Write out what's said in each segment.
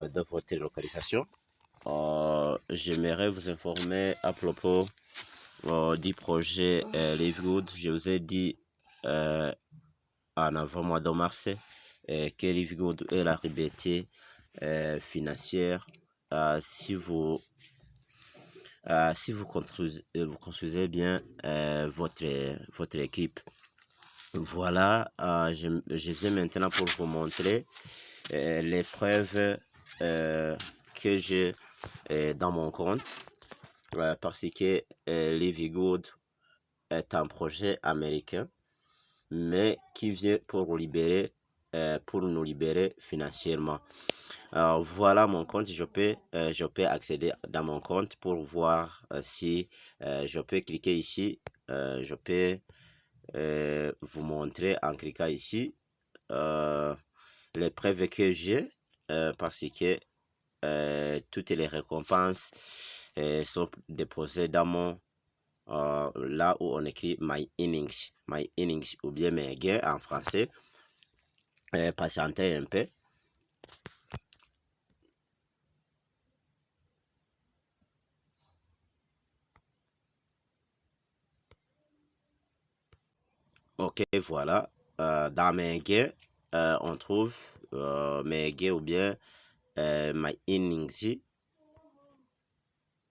de votre localisation. J'aimerais vous informer à propos du projet Livegood. Je vous ai dit en avant mois de mars que Livegood est la liberté financière. Si vous construisez bien votre équipe. Voilà, je viens maintenant pour vous montrer les preuves que j'ai dans mon compte, parce que Livegood est un projet américain, mais qui vient pour nous libérer financièrement. Alors voilà mon compte, je peux accéder dans mon compte pour voir si je peux cliquer ici, je peux vous montrer en cliquant ici les preuves que j'ai, parce que toutes les récompenses sont déposées dans mon là où on écrit my innings ou bien mes gains en français. Patientez un peu. Ok, voilà. Dans mes gains, on trouve mes gains ou bien my innings.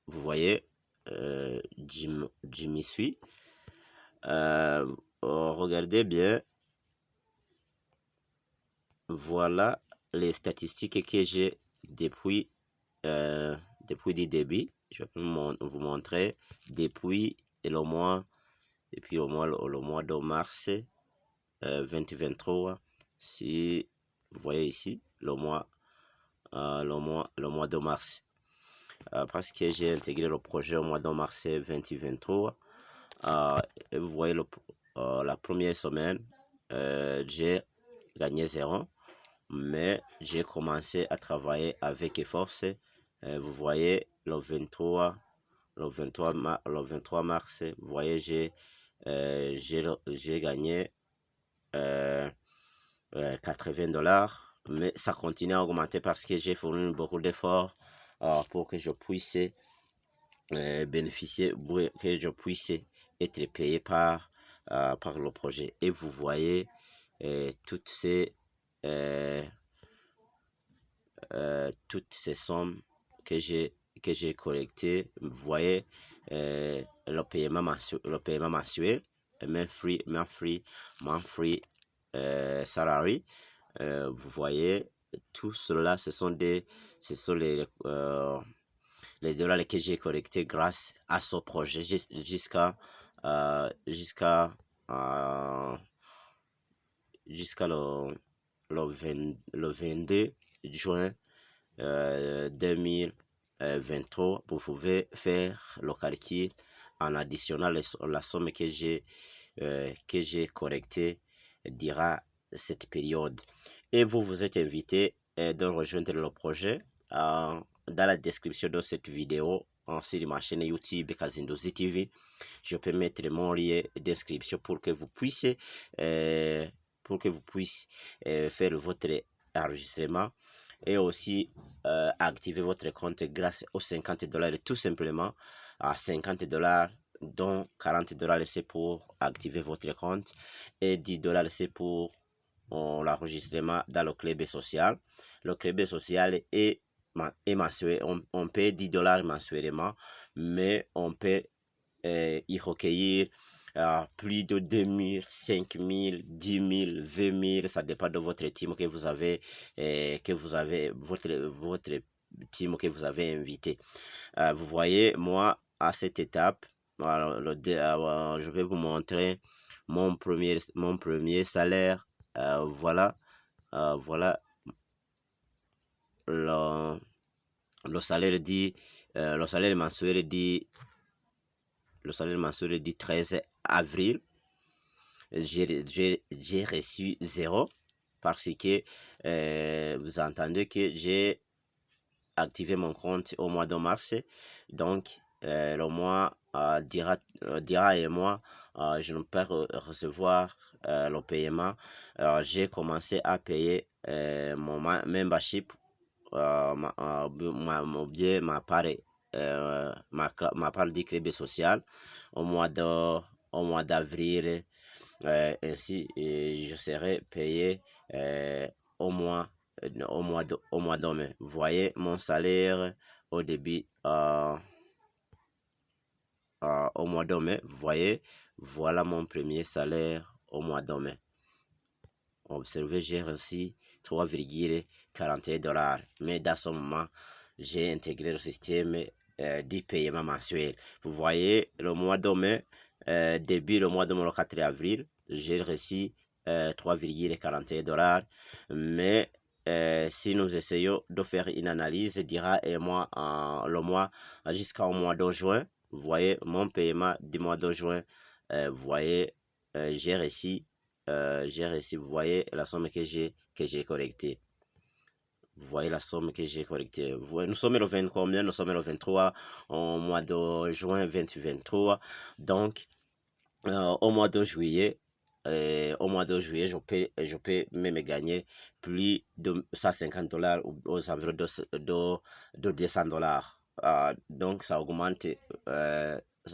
Vous voyez, je m'y suis. Regardez bien. Voilà les statistiques que j'ai depuis le début. Je peux vous montrer depuis le mois de mars 2023. Si vous voyez ici le mois de mars, parce que j'ai intégré le projet au mois de mars 2023. Et vous voyez la première semaine, j'ai gagné 0, mais j'ai commencé à travailler avec force. Vous voyez le 23 mars, vous voyez j'ai gagné 80$, mais ça continue à augmenter parce que j'ai fourni beaucoup d'efforts pour que je puisse bénéficier, que je puisse être payé par le projet. Et vous voyez toutes ces sommes que j'ai collectées. Vous voyez le paiement mensuel, monthly salary. Vous voyez tout cela, ce sont les dollars que j'ai collectés grâce à ce projet jusqu'à le 22 juin 2023. Vous pouvez faire le calcul en additionnant la somme que j'ai collectée durant cette période. Et vous êtes invité de rejoindre le projet dans la description de cette vidéo, ainsi de ma chaîne YouTube Kazindozi TV. Je peux mettre mon lien d'inscription pour que vous puissiez faire votre enregistrement et aussi activer votre compte grâce aux $50, tout simplement à $50, dont $40 c'est pour activer votre compte et $10 c'est pour l'enregistrement dans le club social. Le club social est mensuel. On paie $10 mensuellement, mais on peut y recueillir plus de 2000, 5000, 10 000, 20 000, ça dépend de votre team que vous avez, votre team que vous avez invité. Vous voyez, moi, à cette étape, alors, je vais vous montrer mon premier salaire. Voilà, voilà le salaire dit, le salaire mensuel dit 13 avril. J'ai reçu 0 parce que vous entendez que j'ai activé mon compte au mois de mars. Donc le mois dira et moi, je ne peux recevoir le paiement. J'ai commencé à payer mon membership ou bien ma part du club social au mois d'avril. Ainsi, je serai payé au au mois de mai. Vous voyez mon salaire au début, au mois de mai. Vous voyez, voilà mon premier salaire au mois de mai. Observez, j'ai reçu 3,41 $. Mais dans ce moment, j'ai intégré le système du paiement mensuel. Vous voyez, le mois de mai, début le mois de mai, le 4 avril, j'ai reçu 3,41 $. Mais si nous essayons de faire une analyse, dira et moi, le mois jusqu'au mois de juin, vous voyez, mon paiement du mois de juin, vous voyez, j'ai reçu, vous voyez la somme que j'ai collectée. Vous voyez la somme que j'ai collectée. Vous voyez, nous sommes le 20 combien? Nous sommes le 23 au mois de juin 2023. Donc, au mois de juillet, je peux même gagner plus de 150 $, aux environs de 200 $. Donc, ça augmente.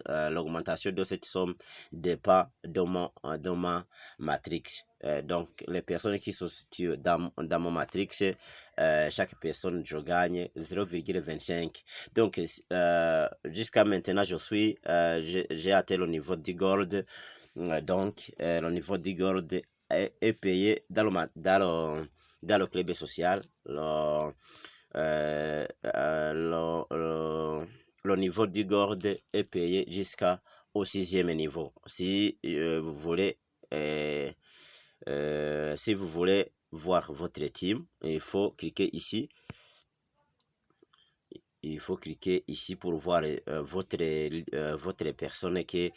L'augmentation de cette somme dépend de ma matrix. Donc, les personnes qui se situent dans mon matrix, chaque personne, je gagne 0,25. Donc, jusqu'à maintenant, j'ai atteint le niveau du gold. Donc, le niveau du gold est payé dans le club social. Le niveau du gold est payé jusqu'au 6e niveau. Si vous voulez voir votre team, il faut cliquer ici. Il faut cliquer ici pour voir votre personne qui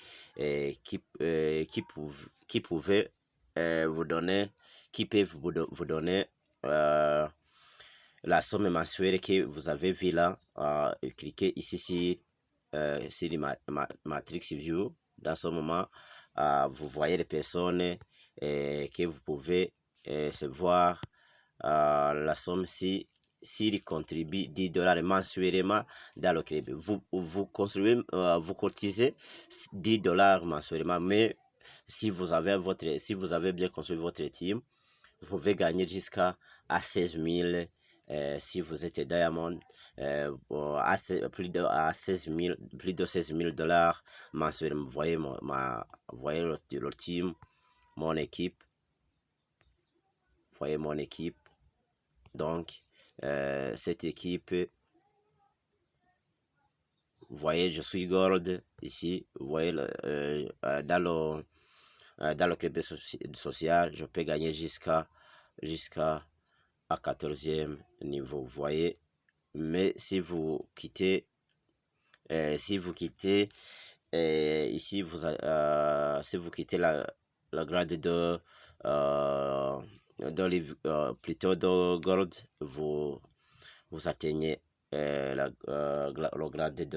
pouvait vous donner, qui peut vous donner la somme mensuelle que vous avez vu là. Cliquez ici sur Matrix View. Dans ce moment, vous voyez les personnes que vous pouvez se voir la somme s'il contribue 10 $ mensuellement dans le club. Vous cotisez 10 $ mensuellement, mais si vous avez bien construit votre team, vous pouvez gagner jusqu'à 16 000. Si vous êtes Diamond, plus de 16 000 $ mensuellement. Vous voyez, voyez le team, mon équipe. Vous voyez mon équipe. Donc, cette équipe, vous voyez, je suis gold ici. Vous voyez, dans le club social, je peux gagner jusqu'à 14e niveau. Vous voyez, mais si vous quittez, ici, si vous quittez la grade plutôt de gold, vous atteignez le grade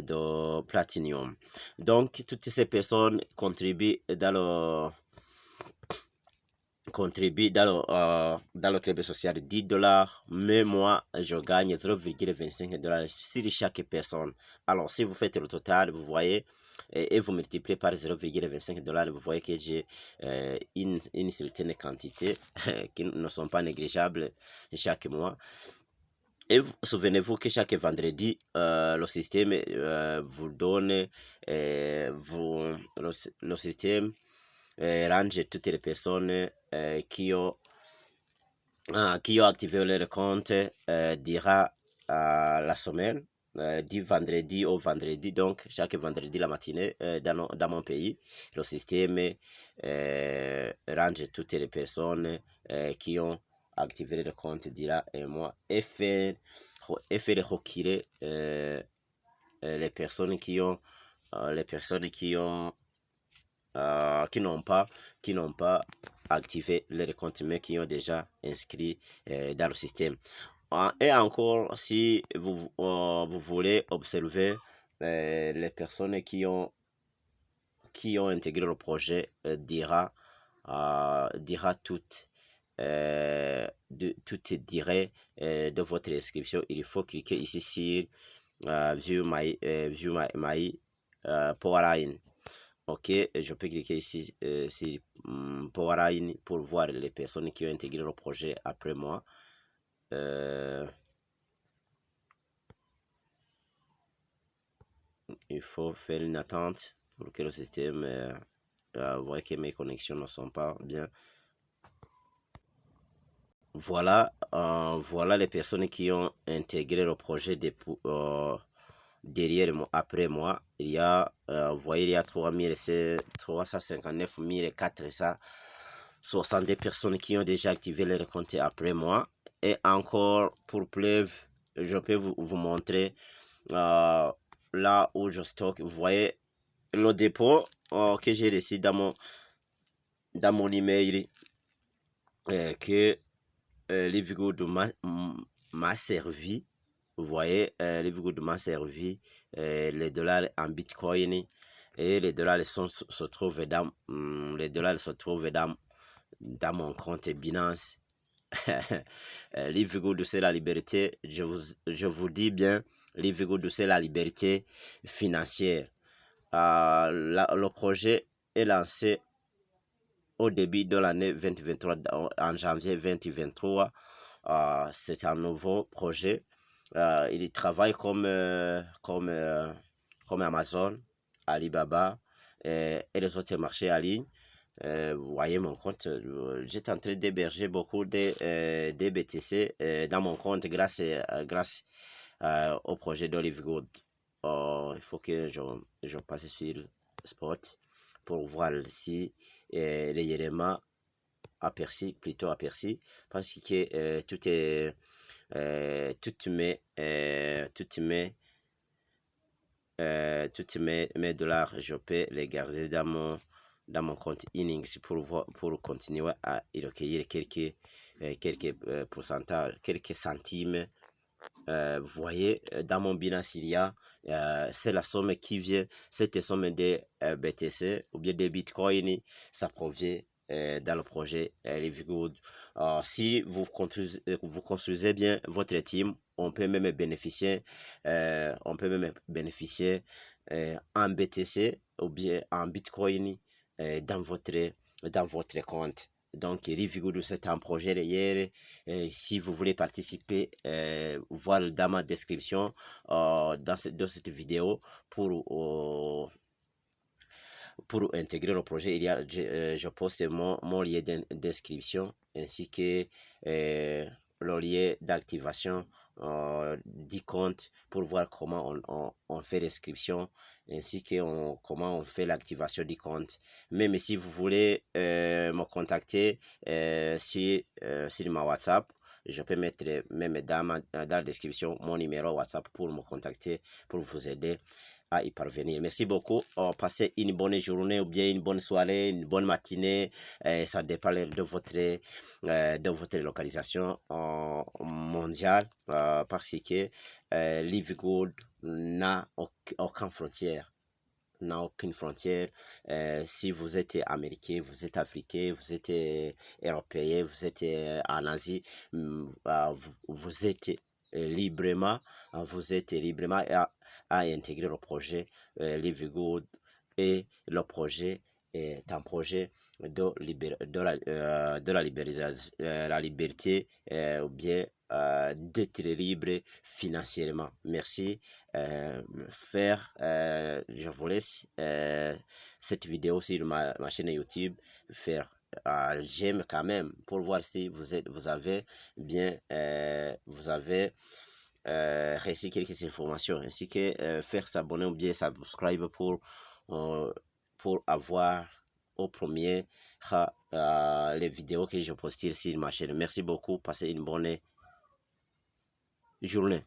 de platinum. Donc, toutes ces personnes contribuent dans le club social 10 $, mais moi je gagne 0,25 $ sur chaque personne. Alors si vous faites le total, vous voyez, et vous multipliez par 0,25 $, vous voyez que j'ai une certaine quantité qui ne sont pas négligeables chaque mois. Et souvenez-vous que chaque vendredi, le système vous donne, le système range toutes les personnes qui ont activé leur compte dira la semaine, du vendredi au vendredi. Donc chaque vendredi la matinée, dans mon pays, le système range toutes les personnes qui ont activé le compte dira et moi et fait retirer les personnes qui ont qui n'ont pas activé les comptes mais qui ont déjà inscrit dans le système. Et encore, si vous voulez observer les personnes qui ont intégré le projet, dira toutes tout est direct de votre inscription. Il faut cliquer ici sur View my Powerline. Ok, je peux cliquer ici sur Powerline pour voir les personnes qui ont intégré le projet après moi. Il faut faire une attente pour que le système voit que mes connexions ne sont pas bien. Voilà, voilà les personnes qui ont intégré le projet derrière moi, après moi. Il y a, vous voyez, il y a 359 462 personnes qui ont déjà activé leur compte après moi. Et encore, pour preuve, je peux vous montrer là où je stocke. Vous voyez le dépôt que j'ai reçu dans mon email que Livegood m'a servi. Vous voyez, Livegood m'a servi les dollars en bitcoin et les dollars se trouvent dans mon compte Binance. Livegood, c'est la liberté. Je vous dis bien, Livegood, c'est la liberté financière. Le projet est lancé au début de l'année 2023, en janvier 2023. C'est un nouveau projet. Il travaille comme Amazon, Alibaba et les autres marchés en ligne. Vous voyez mon compte, j'étais en train d'héberger beaucoup de BTC dans mon compte grâce au projet d'Olivegood. Il faut que je passe sur Spot pour voir si les éléments aperçus, parce que toutes mes dollars, je peux les garder dans mon compte Innings pour continuer à y recueillir quelques pourcentages, quelques centimes. Vous voyez, dans mon Binance, il y a, c'est la somme qui vient, cette somme de BTC ou bien de Bitcoin, ça provient dans le projet Livegood. Si vous construisez bien votre team, on peut même bénéficier en BTC ou bien en Bitcoin dans votre compte. Donc, Livegood, c'est un projet réel. Si vous voulez participer, voir dans ma description dans cette vidéo pour intégrer le projet, je poste mon lien d'inscription ainsi que le lien d'activation du compte pour voir comment on fait l'inscription ainsi que comment on fait l'activation du compte. Même si vous voulez me contacter sur ma WhatsApp, je peux mettre même dans la description mon numéro WhatsApp pour me contacter, pour vous aider à y parvenir. Merci beaucoup. Passez une bonne journée ou bien une bonne soirée, une bonne matinée. Ça dépend de votre localisation mondiale parce que Livegood n'a aucune frontière. Si vous êtes américain, vous êtes africain, vous êtes européen, vous êtes en Asie, vous êtes librement à intégrer le projet Livegood, et le projet est un projet de la liberté ou bien d'être libre financièrement. Merci. Je vous laisse cette vidéo sur ma chaîne YouTube faire j'aime quand même pour voir si vous avez bien réussi quelques informations, ainsi que faire s'abonner ou bien subscribe pour avoir au premier les vidéos que je poste sur ma chaîne. Merci beaucoup, passez une bonne journée.